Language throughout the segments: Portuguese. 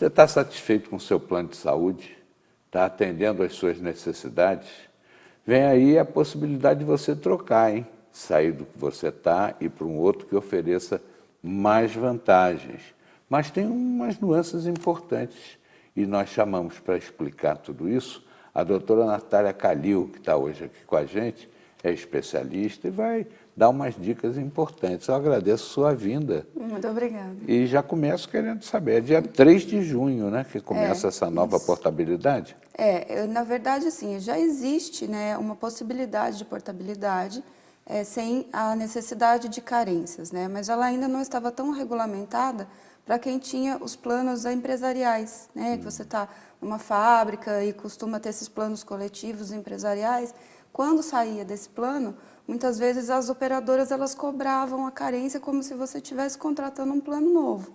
Você está satisfeito com o seu plano de saúde? Está atendendo às suas necessidades? Vem aí a possibilidade de você trocar, hein? Sair do que você está e ir para um outro que ofereça mais vantagens. Mas tem umas nuances importantes e nós chamamos para explicar tudo isso a doutora Natália Calil, que está hoje aqui com a gente, é especialista e vai dar umas dicas importantes. Eu agradeço sua vinda. Muito obrigada. E já começo querendo saber, é dia 3 de junho, né, que começa essa nova portabilidade? Na verdade, assim, já existe, né, uma possibilidade de portabilidade sem a necessidade de carências, né, mas ela ainda não estava tão regulamentada para quem tinha os planos empresariais, né, que você está numa fábrica e costuma ter esses planos coletivos empresariais. Quando saía desse plano, muitas vezes as operadoras elas cobravam a carência como se você estivesse contratando um plano novo.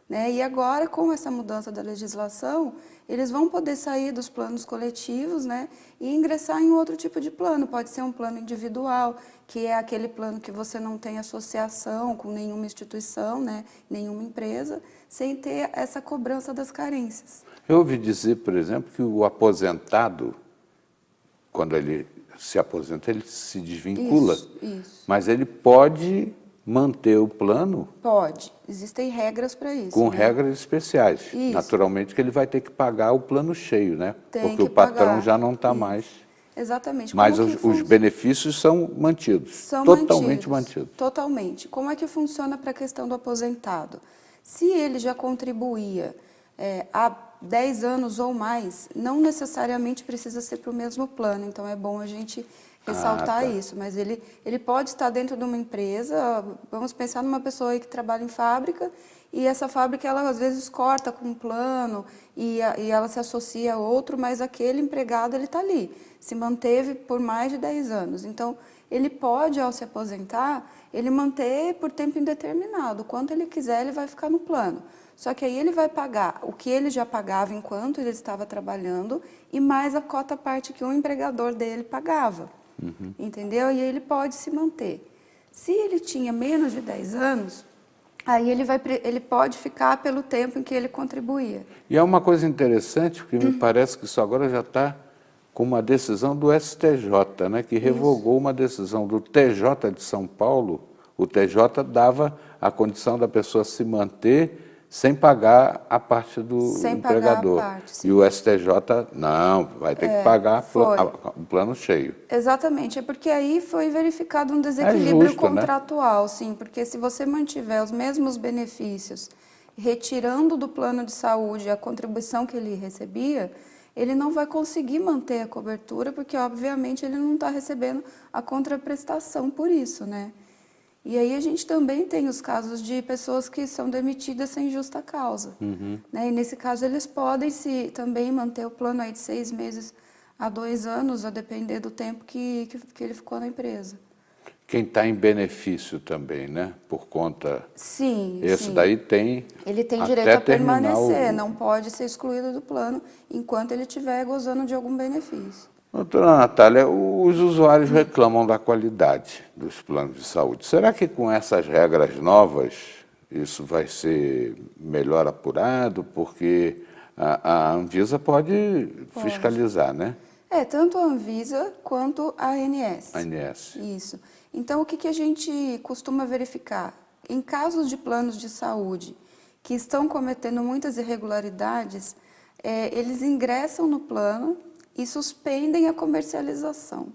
Né? E agora, com essa mudança da legislação, eles vão poder sair dos planos coletivos, né, e ingressar em outro tipo de plano. Pode ser um plano individual, que é aquele plano que você não tem associação com nenhuma instituição, né, nenhuma empresa, sem ter essa cobrança das carências. Eu ouvi dizer, por exemplo, que o aposentado, quando ele se aposenta, ele se desvincula. Isso. Mas ele pode manter o plano? Pode. Existem regras para isso. Com né? regras especiais. Isso. Naturalmente que ele vai ter que pagar o plano cheio, né? Tem porque que o patrão pagar. já não está Isso. mais. Exatamente. Mas Como que os benefícios são mantidos. São totalmente mantidos. Totalmente. Como é que funciona para a questão do aposentado? Se ele já contribuía há 10 anos ou mais, não necessariamente precisa ser para o mesmo plano. Então, é bom a gente ressaltar isso. Mas ele pode estar dentro de uma empresa, vamos pensar numa pessoa aí que trabalha em fábrica, e essa fábrica, ela às vezes corta com um plano e ela se associa a outro, mas aquele empregado, ele está ali, se manteve por mais de 10 anos. Então, ele pode, ao se aposentar, ele manter por tempo indeterminado. Quanto ele quiser, ele vai ficar no plano. Só que aí ele vai pagar o que ele já pagava enquanto ele estava trabalhando e mais a cota parte que o empregador dele pagava. Entendeu? E aí ele pode se manter. Se ele tinha menos de 10 anos, aí ele pode ficar pelo tempo em que ele contribuía. E é uma coisa interessante, porque me parece que isso agora já está com uma decisão do STJ, né, que revogou uma decisão do TJ de São Paulo. O TJ dava a condição da pessoa se manter sem pagar a parte do empregador. Pagar a parte, sim. E o STJ, não, vai ter que pagar o plano cheio. Exatamente, é porque aí foi verificado um desequilíbrio justo, contratual, sim, porque se você mantiver os mesmos benefícios, retirando do plano de saúde a contribuição que ele recebia, ele não vai conseguir manter a cobertura, porque obviamente ele não está recebendo a contraprestação por isso, né? E aí a gente também tem os casos de pessoas que são demitidas sem justa causa. Né? E nesse caso eles podem também manter o plano aí de 6 meses a 2 anos, a depender do tempo que ele ficou na empresa. Quem está em benefício também, né? Por conta... Sim, Esse daí tem... Ele tem até direito a terminar permanecer, não pode ser excluído do plano enquanto ele estiver gozando de algum benefício. Doutora Natália, os usuários reclamam da qualidade dos planos de saúde. Será que com essas regras novas isso vai ser melhor apurado? Porque a Anvisa pode fiscalizar, né? Tanto a Anvisa quanto a ANS. A ANS. Isso. Então, o que a gente costuma verificar? Em casos de planos de saúde que estão cometendo muitas irregularidades, eles ingressam no plano e suspendem a comercialização,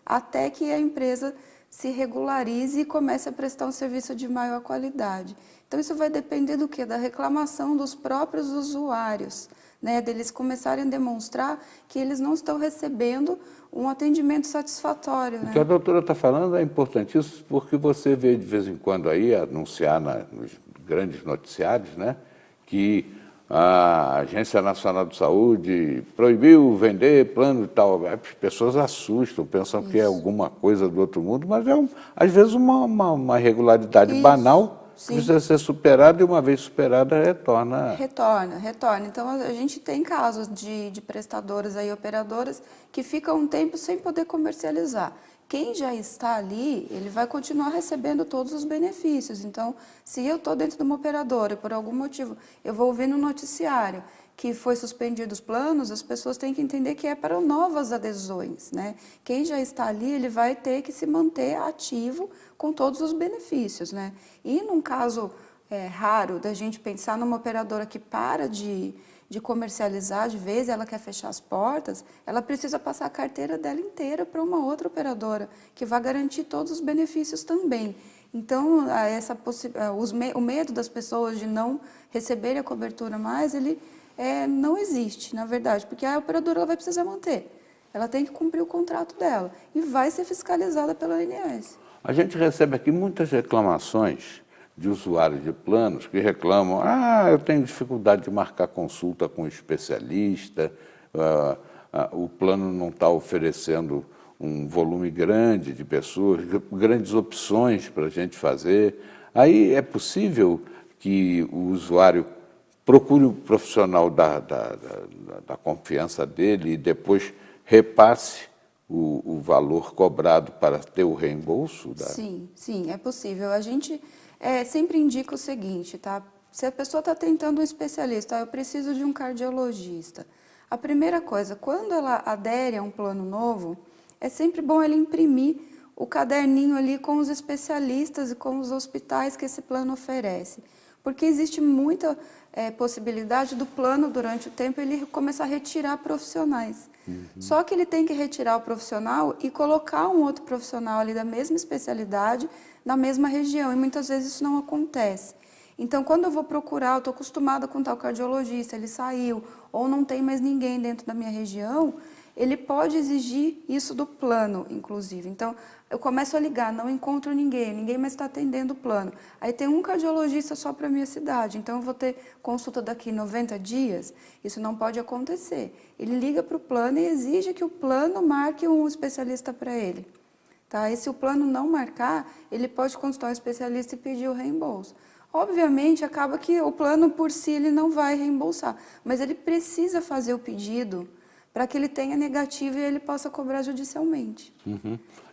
até que a empresa se regularize e comece a prestar um serviço de maior qualidade. Então, isso vai depender do quê? Da reclamação dos próprios usuários, né? Deles começarem a demonstrar que eles não estão recebendo um atendimento satisfatório. O que a doutora está falando é importantíssimo, porque você vê de vez em quando aí anunciar nos grandes noticiários, né, que a Agência Nacional de Saúde proibiu vender plano e tal. As pessoas assustam, pensam que é alguma coisa do outro mundo, mas é, às vezes, uma irregularidade banal que precisa ser superada e, uma vez superada, retorna. Retorna. Então, a gente tem casos de prestadoras aí, operadoras, que ficam um tempo sem poder comercializar. Quem já está ali, ele vai continuar recebendo todos os benefícios. Então, se eu estou dentro de uma operadora e por algum motivo eu vou ouvir no noticiário que foi suspendido os planos, as pessoas têm que entender que é para novas adesões, né? Quem já está ali, ele vai ter que se manter ativo com todos os benefícios, né? E num caso raro da gente pensar numa operadora que para de comercializar de vez, ela quer fechar as portas, ela precisa passar a carteira dela inteira para uma outra operadora, que vai garantir todos os benefícios também. Então, o medo das pessoas de não receberem a cobertura mais, ele não existe, na verdade, porque a operadora ela vai precisar manter. Ela tem que cumprir o contrato dela e vai ser fiscalizada pela ANS. A gente recebe aqui muitas reclamações de usuários de planos que reclamam: eu tenho dificuldade de marcar consulta com um especialista, o plano não está oferecendo um volume grande de pessoas, grandes opções para a gente fazer. Aí é possível que o usuário procure o profissional da confiança dele e depois repasse o valor cobrado para ter o reembolso? Sim, é possível. A gente sempre indica o seguinte, tá? Se a pessoa está tentando um especialista, eu preciso de um cardiologista. A primeira coisa, quando ela adere a um plano novo, é sempre bom ela imprimir o caderninho ali com os especialistas e com os hospitais que esse plano oferece. Porque existe muita possibilidade do plano, durante o tempo, ele começar a retirar profissionais. Só que ele tem que retirar o profissional e colocar um outro profissional ali da mesma especialidade, na mesma região, e muitas vezes isso não acontece. Então, quando eu vou procurar, eu estou acostumada com tal cardiologista, ele saiu, ou não tem mais ninguém dentro da minha região, ele pode exigir isso do plano, inclusive. Então, eu começo a ligar, não encontro ninguém mais está atendendo o plano. Aí tem um cardiologista só para a minha cidade, então eu vou ter consulta daqui 90 dias, isso não pode acontecer. Ele liga para o plano e exige que o plano marque um especialista para ele. Tá? E se o plano não marcar, ele pode consultar um especialista e pedir o reembolso. Obviamente, acaba que o plano por si ele não vai reembolsar, mas ele precisa fazer o pedido para que ele tenha negativo e ele possa cobrar judicialmente.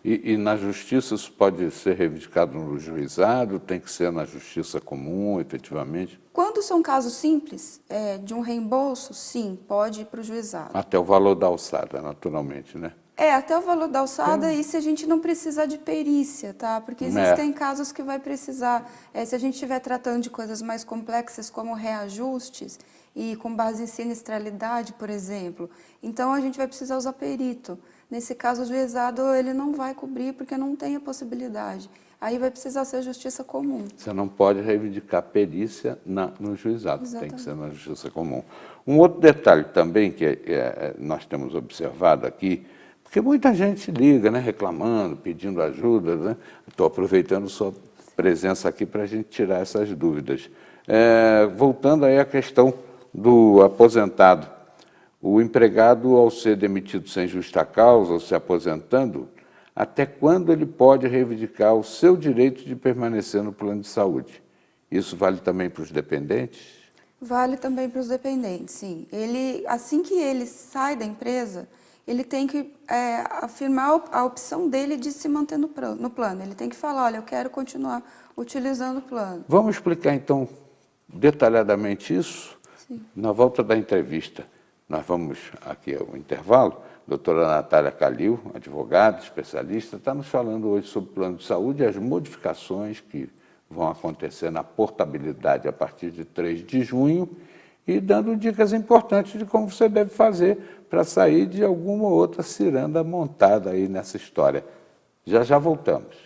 E na justiça isso pode ser reivindicado no juizado, tem que ser na justiça comum, efetivamente? Quando são casos simples, de um reembolso, sim, pode ir para o juizado. Até o valor da alçada, naturalmente, né? Até o valor da alçada, e se a gente não precisar de perícia, tá? Porque existem casos que vai precisar, se a gente estiver tratando de coisas mais complexas, como reajustes, e com base em sinistralidade, por exemplo, então a gente vai precisar usar perito. Nesse caso, o juizado ele não vai cobrir porque não tem a possibilidade. Aí vai precisar ser justiça comum. Você não pode reivindicar perícia no juizado, Exatamente. tem que ser na justiça comum. Um outro detalhe também que nós temos observado aqui, porque muita gente liga, né, reclamando, pedindo ajuda, né? Estou aproveitando sua presença aqui para a gente tirar essas dúvidas. Voltando aí à questão do aposentado, o empregado, ao ser demitido sem justa causa, ou se aposentando, até quando ele pode reivindicar o seu direito de permanecer no plano de saúde? Isso vale também para os dependentes? Vale também para os dependentes, sim. Assim que ele sai da empresa, ele tem que afirmar a opção dele de se manter no plano. Ele tem que falar, olha, eu quero continuar utilizando o plano. Vamos explicar, então, detalhadamente isso? Sim. Na volta da entrevista, nós vamos aqui ao intervalo. A doutora Natália Calil, advogada, especialista, está nos falando hoje sobre o plano de saúde e as modificações que vão acontecer na portabilidade a partir de 3 de junho e dando dicas importantes de como você deve fazer para sair de alguma outra ciranda montada aí nessa história. Já voltamos.